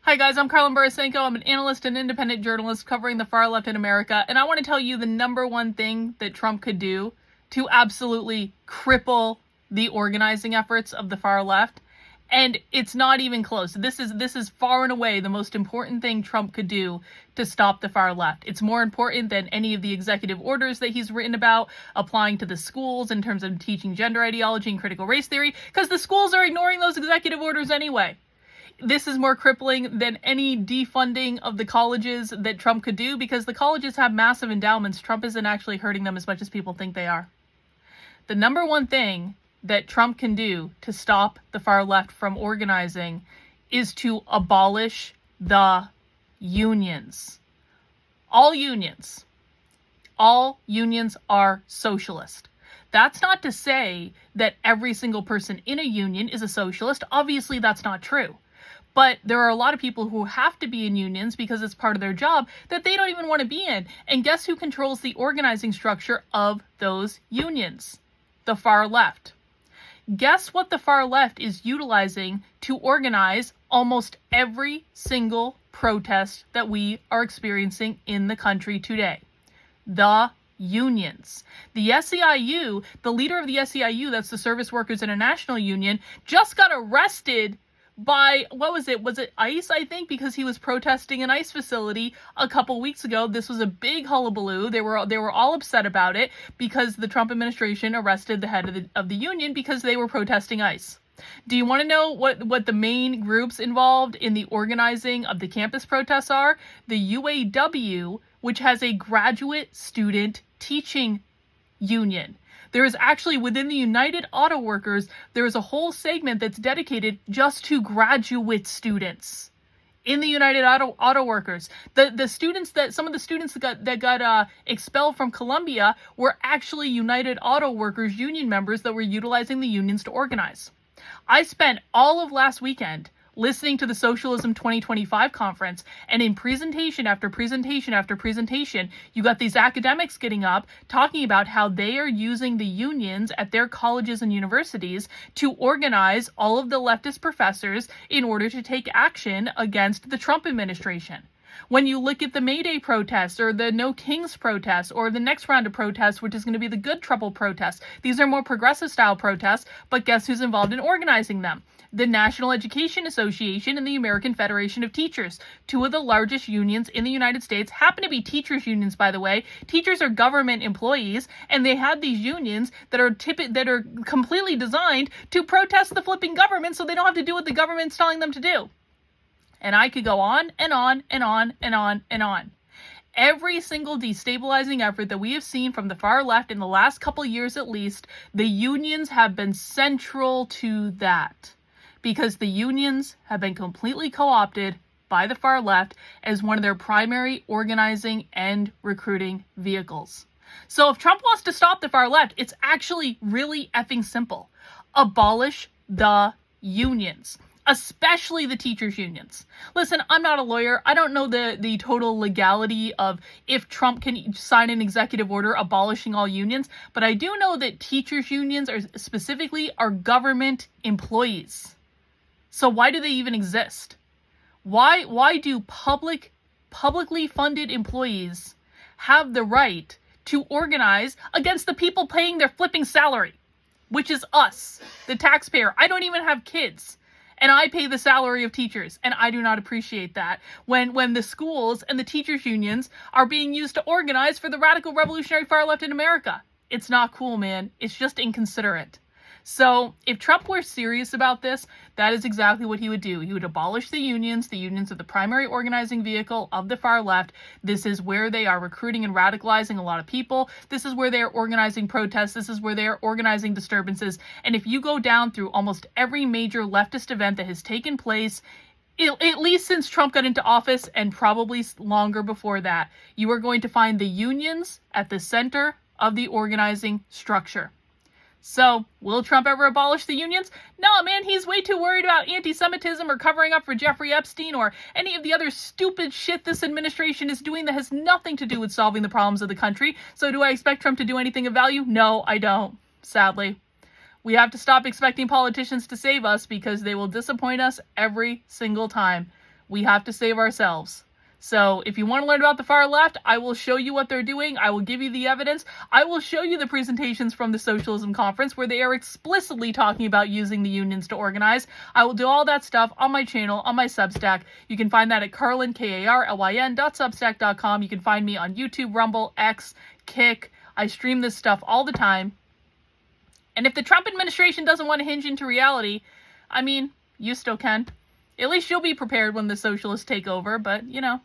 Hi guys, I'm Borysenko. I'm an analyst and independent journalist covering the far left in America, and I want to tell you the number one thing that Trump could do to absolutely cripple the organizing efforts of the far left. And it's not even close. This is far and away the most important thing Trump could do to stop the far left. It's more important than any of the executive orders that he's written about applying to the schools in terms of teaching gender ideology and critical race theory, because the schools are ignoring those executive orders anyway. This is more crippling than any defunding of the colleges that Trump could do, because the colleges have massive endowments. Trump isn't actually hurting them as much as people think they are. The number one thing that Trump can do to stop the far left from organizing is to abolish the unions. All unions. All unions are socialist. That's not to say that every single person in a union is a socialist. Obviously, that's not true. But there are a lot of people who have to be in unions because it's part of their job that they don't even want to be in. And guess who controls the organizing structure of those unions? The far left. Guess what the far left is utilizing to organize almost every single protest that we are experiencing in the country today? The unions. The SEIU, the leader of the SEIU, that's the Service Workers International Union, just got arrested by, was it ICE, I think, because he was protesting an ICE facility a couple weeks ago. This was a big hullabaloo. They were all upset about it because the Trump administration arrested the head of the union because they were protesting ICE. Do you want to know what the main groups involved in the organizing of the campus protests are? The UAW, which has a graduate student teaching union. There is actually, within the United Auto Workers, there is a whole segment that's dedicated just to graduate students in the United Auto Workers. The students some of the students that got expelled from Columbia were actually United Auto Workers union members that were utilizing the unions to organize. I spent all of last weekend listening to the Socialism 2025 conference, and in presentation after presentation after presentation, you got these academics getting up talking about how they are using the unions at their colleges and universities to organize all of the leftist professors in order to take action against the Trump administration. When you look at the May Day protests or the No Kings protests or the next round of protests, which is going to be the Good Trouble protests, these are more progressive style protests, but guess who's involved in organizing them? The National Education Association and the American Federation of Teachers, two of the largest unions in the United States, happen to be teachers unions, by the way. Teachers are government employees, and they have these unions that are completely designed to protest the flipping government so they don't have to do what the government's telling them to do. And I could go on and on and on and on and on. Every single destabilizing effort that we have seen from the far left in the last couple years at least, the unions have been central to that. Because the unions have been completely co-opted by the far left as one of their primary organizing and recruiting vehicles. So if Trump wants to stop the far left, it's actually really effing simple. Abolish the unions, especially the teachers' unions. Listen, I'm not a lawyer. I don't know the total legality of if Trump can sign an executive order abolishing all unions, but I do know that teachers' unions are government employees. So why do they even exist? Why do publicly funded employees have the right to organize against the people paying their flipping salary, which is us, the taxpayer? I don't even have kids, and I pay the salary of teachers, and I do not appreciate that when the schools and the teachers unions are being used to organize for the radical revolutionary far left in America. It's not cool, man. It's just inconsiderate. So if Trump were serious about this, that is exactly what he would do. He would abolish the unions. The unions are the primary organizing vehicle of the far left. This is where they are recruiting and radicalizing a lot of people. This is where they are organizing protests. This is where they are organizing disturbances. And if you go down through almost every major leftist event that has taken place, at least since Trump got into office and probably longer before that, you are going to find the unions at the center of the organizing structure. So, will Trump ever abolish the unions? No, man, he's way too worried about anti-Semitism or covering up for Jeffrey Epstein or any of the other stupid shit this administration is doing that has nothing to do with solving the problems of the country. So do I expect Trump to do anything of value? No, I don't, sadly. We have to stop expecting politicians to save us because they will disappoint us every single time. We have to save ourselves. So if you want to learn about the far left, I will show you what they're doing. I will give you the evidence. I will show you the presentations from the Socialism Conference where they are explicitly talking about using the unions to organize. I will do all that stuff on my channel, on my Substack. You can find that at Karlyn, KARLYN.substack.com. You can find me on YouTube, Rumble, X, Kick. I stream this stuff all the time. And if the Trump administration doesn't want to hinge into reality, I mean, you still can. At least you'll be prepared when the socialists take over, but, you know,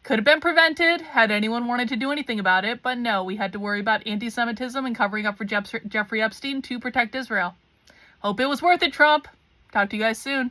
could have been prevented had anyone wanted to do anything about it, but no, we had to worry about anti-Semitism and covering up for Jeffrey Epstein to protect Israel. Hope it was worth it, Trump. Talk to you guys soon.